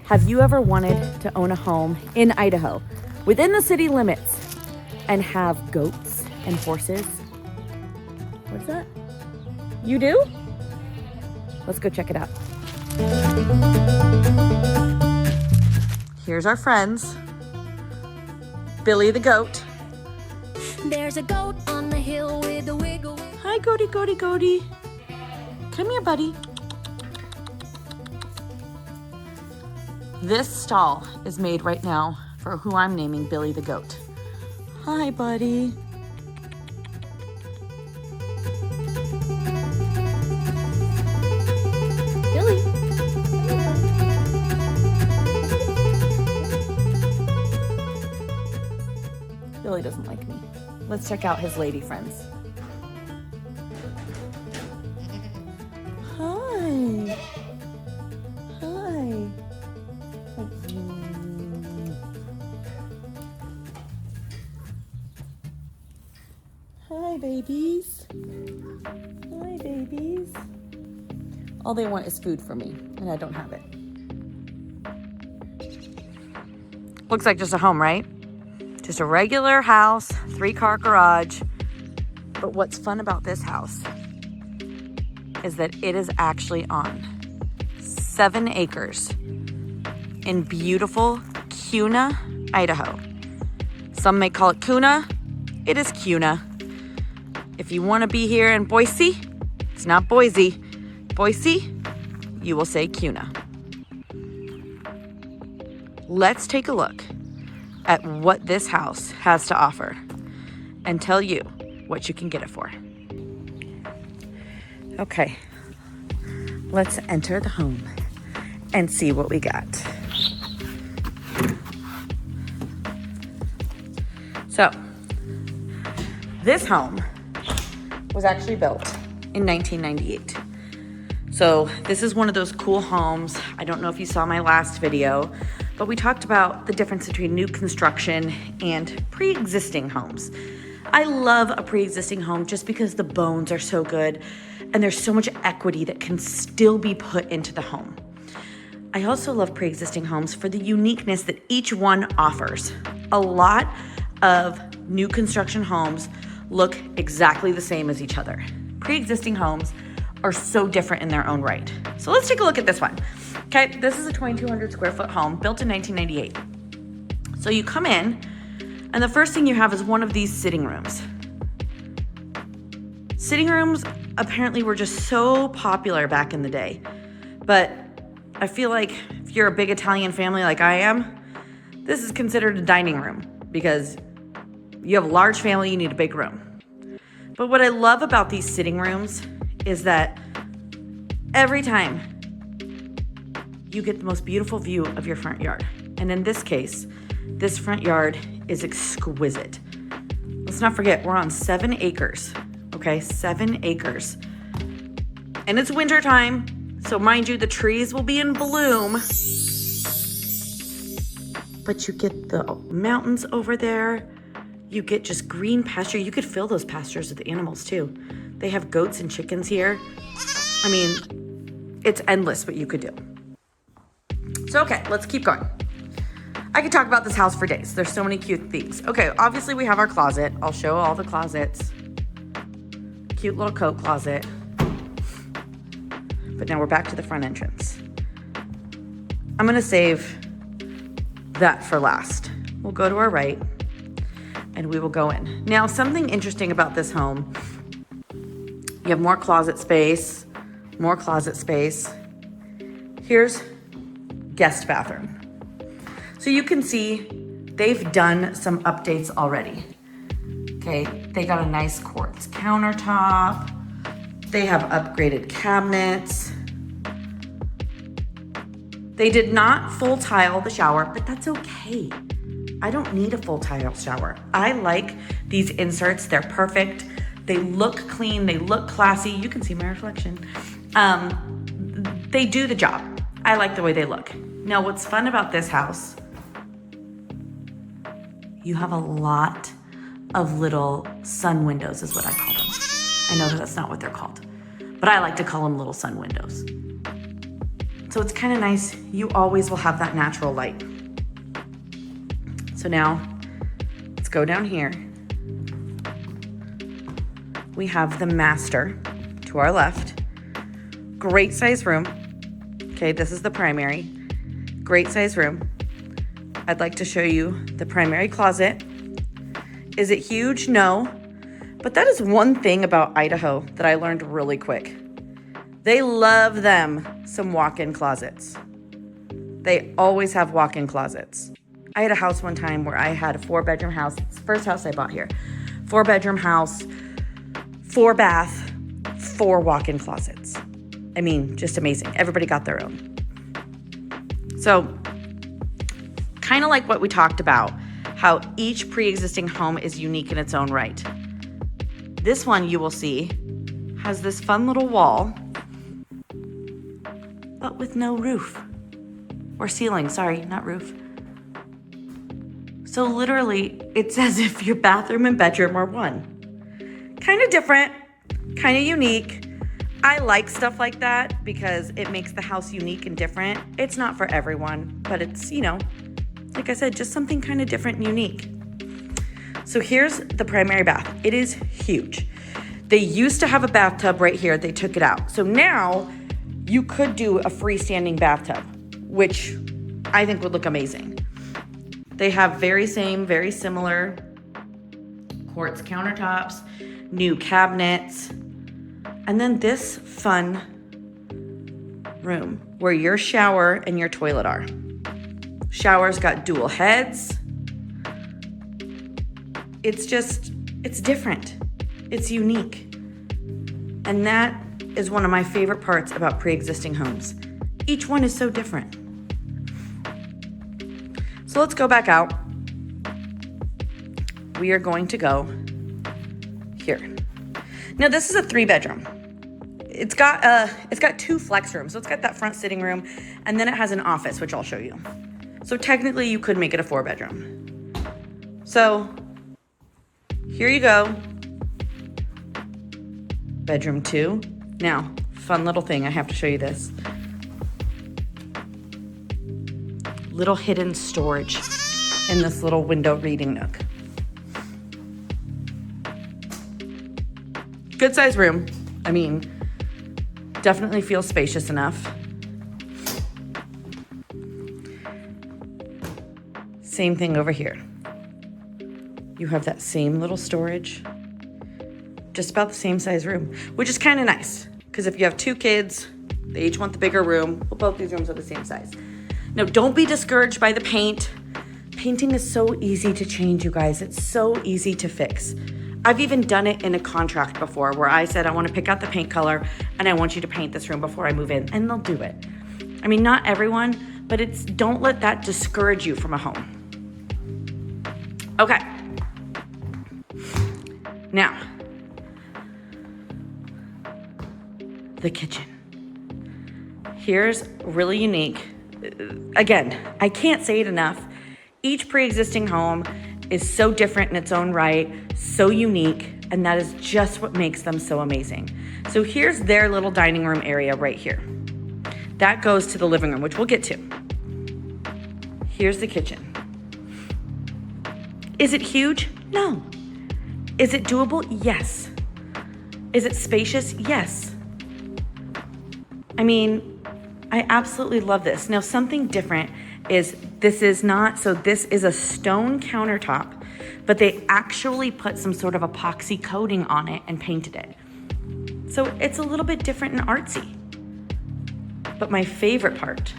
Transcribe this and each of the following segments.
Have you ever wanted to own a home in Idaho within the city limits and have goats and horses? What's that? You do? Let's go check it out. Here's our friends. Billy the goat. There's a goat on the hill with a wiggle. Hi, goaty, goaty, goaty. Come here, buddy. This stall is made right now for who I'm naming Billy the goat. Hi, buddy. Billy. Billy doesn't like me. Let's check out his lady friends. Hi. Hi. Hi, babies. Hi, babies. All they want is food from me, and I don't have it. Looks like just a home, right? Just a regular house, 3-car garage. But what's fun about this house is that it is actually on 7 acres in beautiful Kuna, Idaho. Some may call it Kuna. It is Kuna. If you want to be here in Boise, it's not Boise. Boise, you will say Kuna. Let's take a look at what this house has to offer and tell you what you can get it for. Okay, let's enter the home and see what we got. So, this home was actually built in 1998. So this is one of those cool homes. I don't know if you saw my last video, but we talked about the difference between new construction and pre-existing homes. I love a pre-existing home just because the bones are so good and there's so much equity that can still be put into the home. I also love pre-existing homes for the uniqueness that each one offers. A lot of new construction homes look exactly the same as each other. Pre-existing homes are so different in their own right. So let's take a look at this one. Okay, this is a 2,200 square foot home built in 1998. So you come in, and the first thing you have is one of these sitting rooms. Sitting rooms apparently were just so popular back in the day, but I feel like if you're a big Italian family like I am, this is considered a dining room because you have a large family, you need a big room. But what I love about these sitting rooms is that every time you get the most beautiful view of your front yard. And in this case, this front yard is exquisite. Let's not forget, we're on 7 acres, okay? 7 acres. And it's winter time, so mind you, the trees will be in bloom. But you get the mountains over there. You get just green pasture. You could fill those pastures with animals too. They have goats and chickens here. I mean, it's endless what you could do. So, okay, let's keep going. I could talk about this house for days. There's so many cute things. Okay, obviously we have our closet. I'll show all the closets. Cute little coat closet. But now we're back to the front entrance. I'm gonna save that for last. We'll go to our right and we will go in. Now, something interesting about this home, you have more closet space, more closet space. Here's guest bathroom. So you can see they've done some updates already. Okay, they got a nice quartz countertop. They have upgraded cabinets. They did not full tile the shower, but that's okay. I don't need a full tile shower. I like these inserts. They're perfect. They look clean. They look classy. You can see my reflection. They do the job. I like the way they look. Now, what's fun about this house, you have a lot of little sun windows is what I call them. I know that that's not what they're called, but I like to call them little sun windows. So it's kind of nice. You always will have that natural light. So now let's go down here. We have the master to our left. Great size room. Okay, this is the primary. Great size room. I'd like to show you the primary closet. Is it huge? No. But that is one thing about Idaho that I learned really quick. They love them some walk-in closets. They always have walk-in closets. I had a house one time where I had a 4-bedroom house. It's the first house I bought here. 4-bedroom house, 4 bath, 4 walk-in closets. I mean, just amazing. Everybody got their own. So, kind of like what we talked about, how each pre-existing home is unique in its own right. This one, you will see, has this fun little wall, but with no roof. Or ceiling, sorry, not roof. So literally, it's as if your bathroom and bedroom are one. Kind of different, kind of unique. I like stuff like that because it makes the house unique and different. It's not for everyone, but it's, like I said, just something kind of different and unique. So here's the primary bath. It is huge. They used to have a bathtub right here. They took it out. So now you could do a freestanding bathtub, which I think would look amazing. They have very similar quartz countertops, new cabinets, and then this fun room where your shower and your toilet are. Shower's got dual heads. It's different. It's unique. And that is one of my favorite parts about pre-existing homes. Each one is so different. So let's go back out. We are going to go here. Now this is a 3-bedroom. It's got 2 flex rooms. So it's got that front sitting room, and then it has an office, which I'll show you. So technically you could make it a 4-bedroom. So here you go. Bedroom 2. Now, fun little thing, I have to show you this. Little hidden storage in this little window reading nook. Good size room. I mean, definitely feels spacious enough. Same thing over here. You have that same little storage. Just about the same size room, which is kind of nice. Because if you have 2 kids, they each want the bigger room. Well, both these rooms are the same size. Now, don't be discouraged by the paint. Painting is so easy to change, you guys. It's so easy to fix. I've even done it in a contract before where I said, I want to pick out the paint color and I want you to paint this room before I move in, and they'll do it. I mean, not everyone, but don't let that discourage you from a home. Okay. Now, the kitchen. Here's really unique. Again, I can't say it enough. Each pre-existing home is so different in its own right, so unique, and that is just what makes them so amazing. So here's their little dining room area right here. That goes to the living room, which we'll get to. Here's the kitchen. Is it huge? No. Is it doable? Yes. Is it spacious? Yes. I mean, I absolutely love this. Now, something different is this is a stone countertop, but they actually put some sort of epoxy coating on it and painted it. So it's a little bit different and artsy. But my favorite part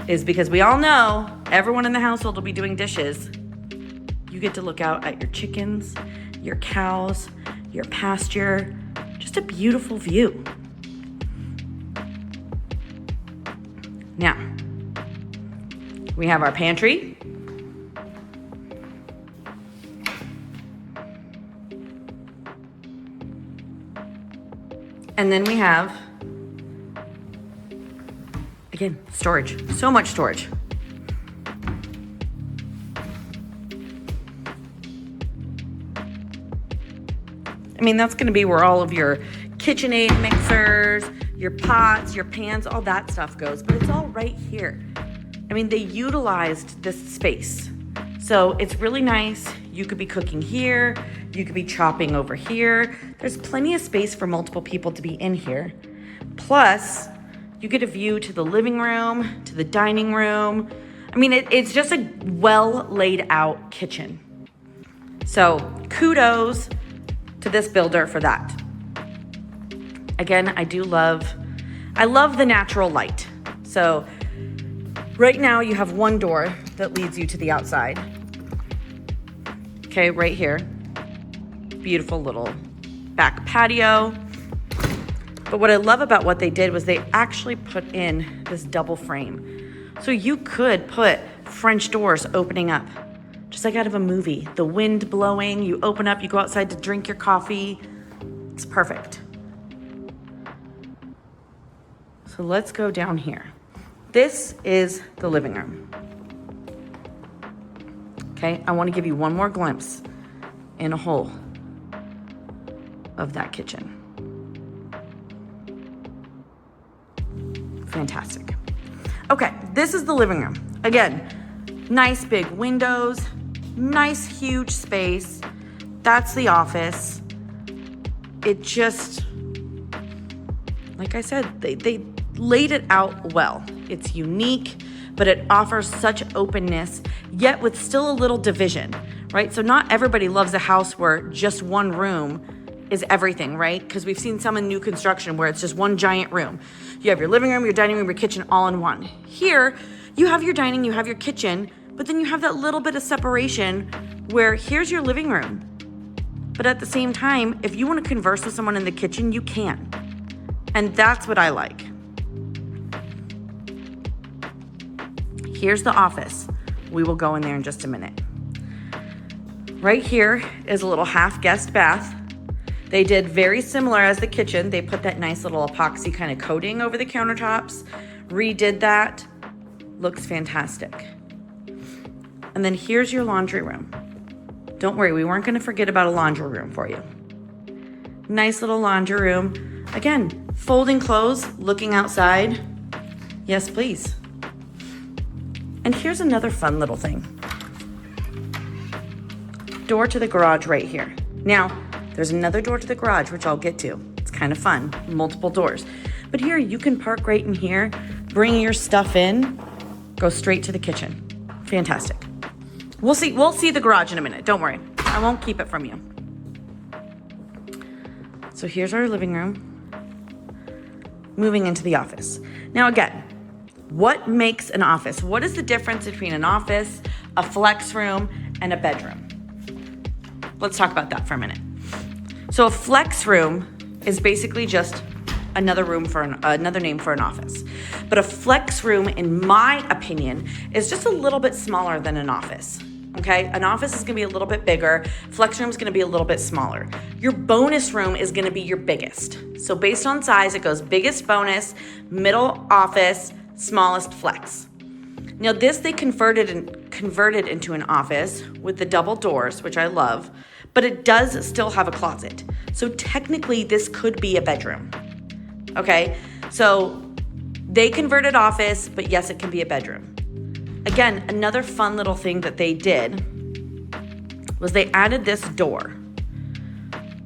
is because we all know everyone in the household will be doing dishes. You get to look out at your chickens, your cows, your pasture, just a beautiful view. Now, we have our pantry. And then we have, again, storage. So much storage. I mean, that's going to be where all of your KitchenAid mixers, your pots, your pans, all that stuff goes, but it's all right here. I mean, they utilized this space. So it's really nice. You could be cooking here. You could be chopping over here. There's plenty of space for multiple people to be in here. Plus, you get a view to the living room, to the dining room. I mean, it's just a well laid out kitchen. So kudos to this builder for that. Again, I love the natural light. So right now you have one door that leads you to the outside. Okay, right here. Beautiful little back patio. But what I love about what they did was they actually put in this double frame. So you could put French doors opening up, just like out of a movie. The wind blowing, you open up, you go outside to drink your coffee. It's perfect. So let's go down here. This is the living room. Okay, I want to give you one more glimpse in a whole of that kitchen. Fantastic. Okay, this is the living room. Again, nice big windows, nice huge space. That's the office. It just, like I said, they laid it out well. It's unique, but it offers such openness, yet with still a little division, right? So not everybody loves a house where just one room is everything, right? Because we've seen some in new construction where it's just one giant room. You have your living room, your dining room, your kitchen all in one. Here, you have your dining, you have your kitchen, but then you have that little bit of separation where here's your living room. But at the same time, if you want to converse with someone in the kitchen, you can. And that's what I like. Here's the office. We will go in there in just a minute. Right here is a little half guest bath. They did very similar as the kitchen. They put that nice little epoxy kind of coating over the countertops, redid that. Looks fantastic. And then here's your laundry room. Don't worry, we weren't gonna forget about a laundry room for you. Nice little laundry room. Again, folding clothes, looking outside. Yes, please. And here's another fun little thing. Door to the garage right here. Now, there's another door to the garage, which I'll get to. It's kind of fun, multiple doors. But here, you can park right in here, bring your stuff in, go straight to the kitchen. Fantastic. We'll see the garage in a minute, don't worry. I won't keep it from you. So here's our living room. Moving into the office. Now again, what makes an office? What is the difference between an office, a flex room, and a bedroom? Let's talk about that for a minute. So a flex room is basically just another room for another name for an office. But a flex room, in my opinion, is just a little bit smaller than an office. Okay, an office is gonna be a little bit bigger. Flex room is gonna be a little bit smaller. Your bonus room is gonna be your biggest. So based on size, it goes biggest bonus, middle office, smallest flex. Now this they converted into an office with the double doors, which I love, but it does still have a closet. So technically this could be a bedroom. Okay, so they converted office, but yes, it can be a bedroom. Again, another fun little thing that they did was they added this door.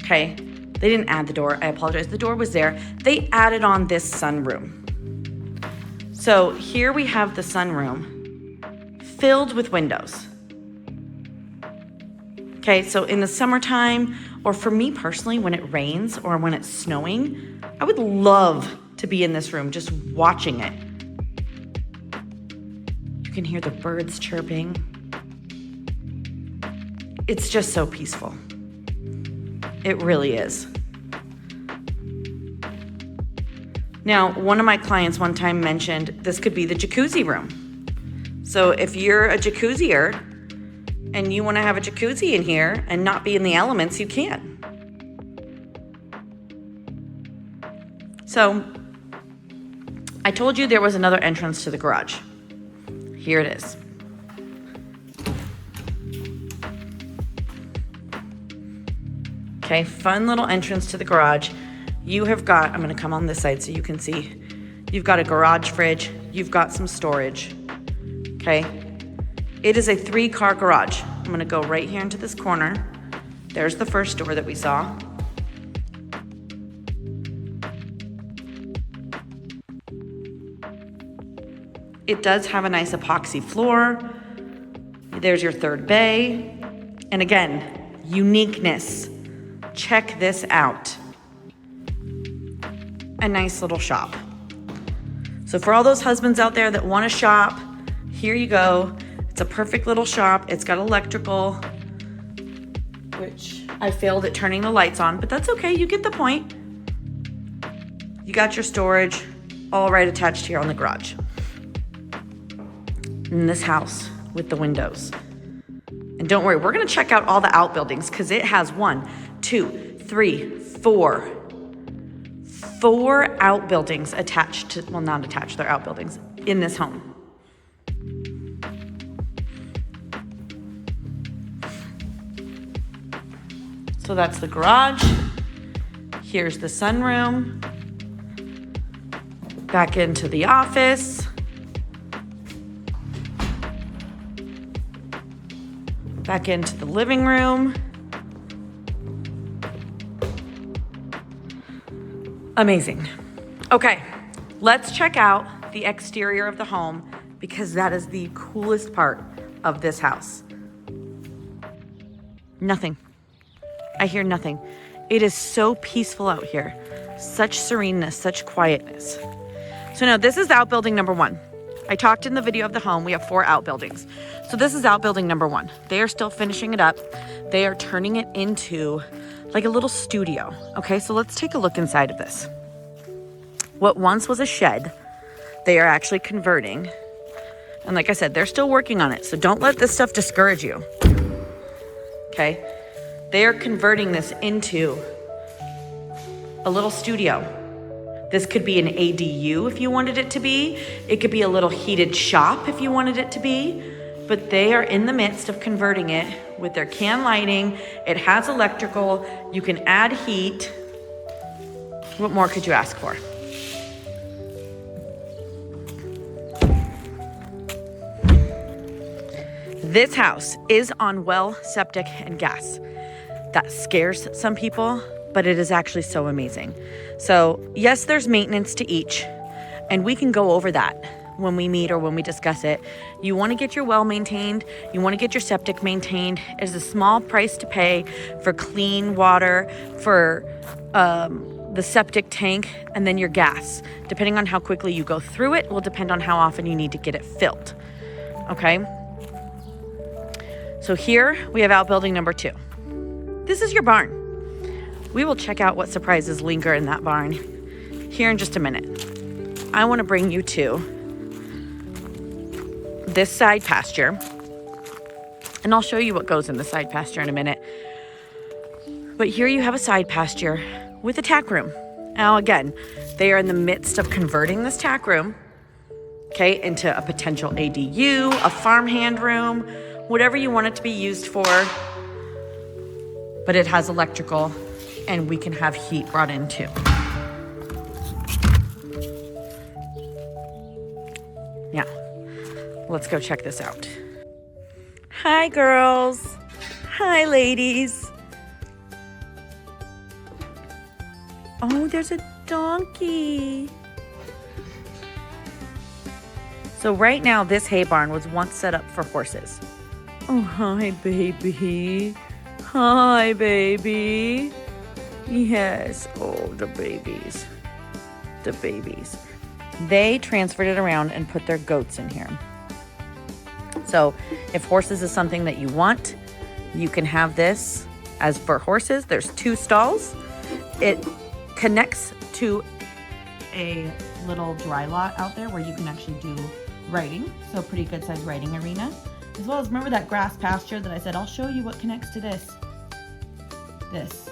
Okay, they didn't add the door, I apologize. The door was there. They added on this sunroom. So here we have the sunroom filled with windows. Okay, so in the summertime, or for me personally, when it rains or when it's snowing, I would love to be in this room just watching it. You can hear the birds chirping. It's just so peaceful. It really is. Now, one of my clients one time mentioned this could be the jacuzzi room. So if you're a jacuzzier and you want to have a jacuzzi in here and not be in the elements, you can. So I told you there was another entrance to the garage. Here it is. Okay, fun little entrance to the garage. you have got, I'm gonna come on this side so you can see, you've got a garage fridge, you've got some storage, okay? It is a 3-car garage. I'm gonna go right here into this corner. There's the first door that we saw. It does have a nice epoxy floor. There's your third bay. And again, uniqueness. Check this out. A nice little shop. So for all those husbands out there that want to shop, here you go. It's a perfect little shop. It's got electrical, which I failed at turning the lights on, but that's okay. You get the point. You got your storage all right attached here on the garage. In this house with the windows. And don't worry, we're gonna check out all the outbuildings because it has 1, 2, 3, 4 outbuildings attached to, well, not attached, they're outbuildings in this home. So that's the garage. Here's the sunroom. Back into the office. Back into the living room. Amazing. Okay, let's check out the exterior of the home because that is the coolest part of this house. Nothing. I hear nothing. It is so peaceful out here. Such sereneness, such quietness. So now this is outbuilding number 1. I talked in the video of the home, we have 4 outbuildings. So this is outbuilding number 1. They are still finishing it up. They are turning it into like a little studio. Okay, so let's take a look inside of this. What once was a shed, they are actually converting. And like I said, they're still working on it. So don't let this stuff discourage you. Okay, they are converting this into a little studio. This could be an ADU if you wanted it to be. It could be a little heated shop if you wanted it to be. But they are in the midst of converting it with their can lighting. It has electrical. You can add heat. What more could you ask for? This house is on well, septic, and gas. That scares some people, but it is actually so amazing. So yes, there's maintenance to each, and we can go over that when we meet or when we discuss it. You want to get your well maintained, you want to get your septic maintained. It's a small price to pay for clean water, for the septic tank, and then your gas. Depending on how quickly you go through it will depend on how often you need to get it filled. Okay? So here we have outbuilding number 2. This is your barn. We will check out what surprises linger in that barn here in just a minute. I want to bring you to this side pasture, and I'll show you what goes in the side pasture in a minute. But here you have a side pasture with a tack room. Now again, they are in the midst of converting this tack room, okay, into a potential ADU, a farmhand room, whatever you want it to be used for. But it has electrical, and we can have heat brought in too. Now, let's go check this out. Hi, girls. Hi, ladies. Oh, there's a donkey. So right now, this hay barn was once set up for horses. Oh, hi, baby. Hi, baby. Yes. Oh, the babies. The babies. They transferred it around and put their goats in here. So if horses is something that you want, you can have this. As for horses, there's 2 stalls. It connects to a little dry lot out there where you can actually do riding. So pretty good sized riding arena. As well as, remember that grass pasture that I said, I'll show you what connects to this. This.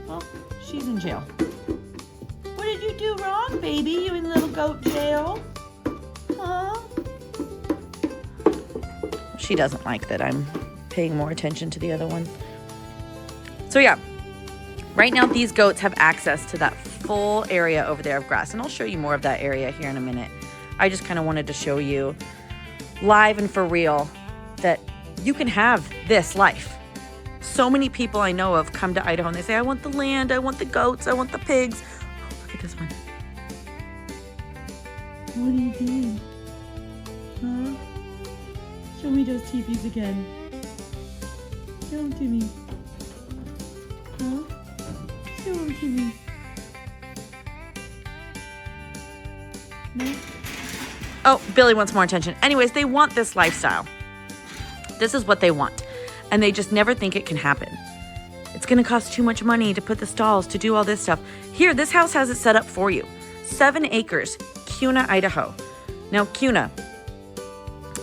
Well, she's in jail. What did you do wrong, baby? You in little goat jail? Huh? She doesn't like that I'm paying more attention to the other one. So yeah, Right now, these goats have access to that full area over there of grass, and I'll show you more of that area here in a minute. I just kind of wanted to show you live and for real that you can have this life. So many people I know of come to Idaho and they say, I want the land, I want the goats, I want the pigs. Oh, look at this one. What are you doing? Huh? Show me those teepees again. Show them to me. Huh? Show them to me. No? Oh, Billy wants more attention. Anyways, they want this lifestyle. This is what they want. And they just never think it can happen. It's gonna cost too much money to put the stalls, to do all this stuff. Here, this house has it set up for you. 7 acres, Kuna, Idaho. Now, Kuna,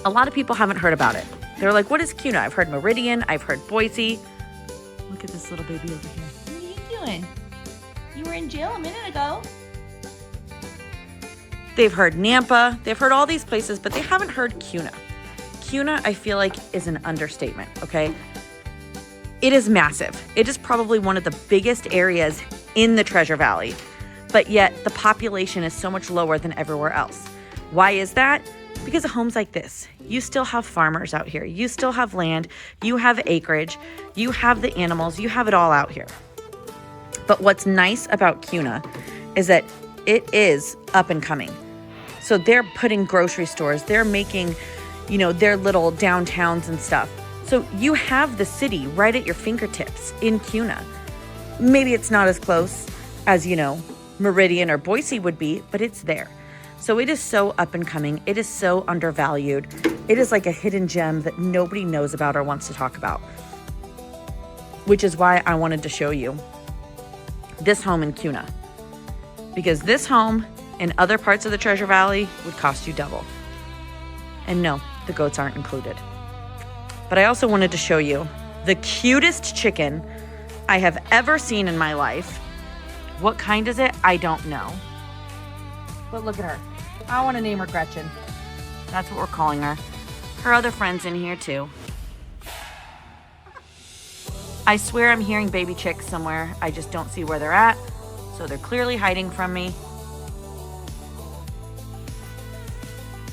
a lot of people haven't heard about it. They're like, what is Kuna? I've heard Meridian, I've heard Boise. Look at this little baby over here. What are you doing? You were in jail a minute ago. They've heard Nampa, they've heard all these places, but they haven't heard Kuna. Kuna, I feel like, is an understatement, okay? It is massive. It is probably one of the biggest areas in the Treasure Valley, but yet the population is so much lower than everywhere else. Why is that? Because of homes like this. You still have farmers out here. You still have land. You have acreage. You have the animals. You have it all out here. But what's nice about Kuna is that it is up and coming. So they're putting grocery stores. They're making, their little downtowns and stuff. So you have the city right at your fingertips in Kuna. Maybe it's not as close as, Meridian or Boise would be, but it's there. So it is so up and coming. It is so undervalued. It is like a hidden gem that nobody knows about or wants to talk about, which is why I wanted to show you this home in Kuna, because this home in other parts of the Treasure Valley would cost you double. And no, the goats aren't included. But I also wanted to show you the cutest chicken I have ever seen in my life. What kind is it? I don't know. But look at her. I want to name her Gretchen. That's what we're calling her. Her other friend's in here too. I swear I'm hearing baby chicks somewhere. I just don't see where they're at. So they're clearly hiding from me.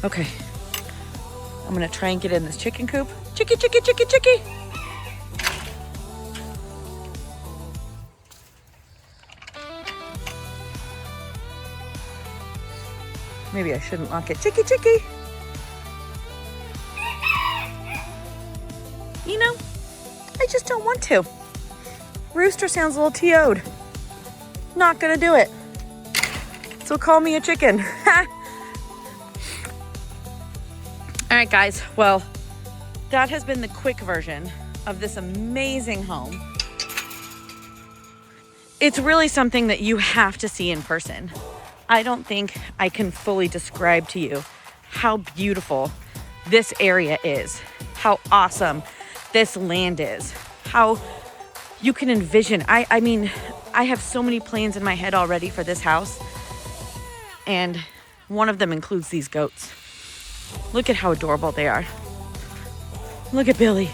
Okay. I'm gonna try and get in this chicken coop. Chicky, chicky, chicky, chicky. Maybe I shouldn't lock it. Chicky, chicky. I just don't want to. Rooster sounds a little TO'd. Not gonna do it. So call me a chicken. All right, guys. Well, that has been the quick version of this amazing home. It's really something that you have to see in person. I don't think I can fully describe to you how beautiful this area is, how awesome this land is, how you can envision. I mean, I have so many plans in my head already for this house, and one of them includes these goats. Look at how adorable they are. Look at Billy.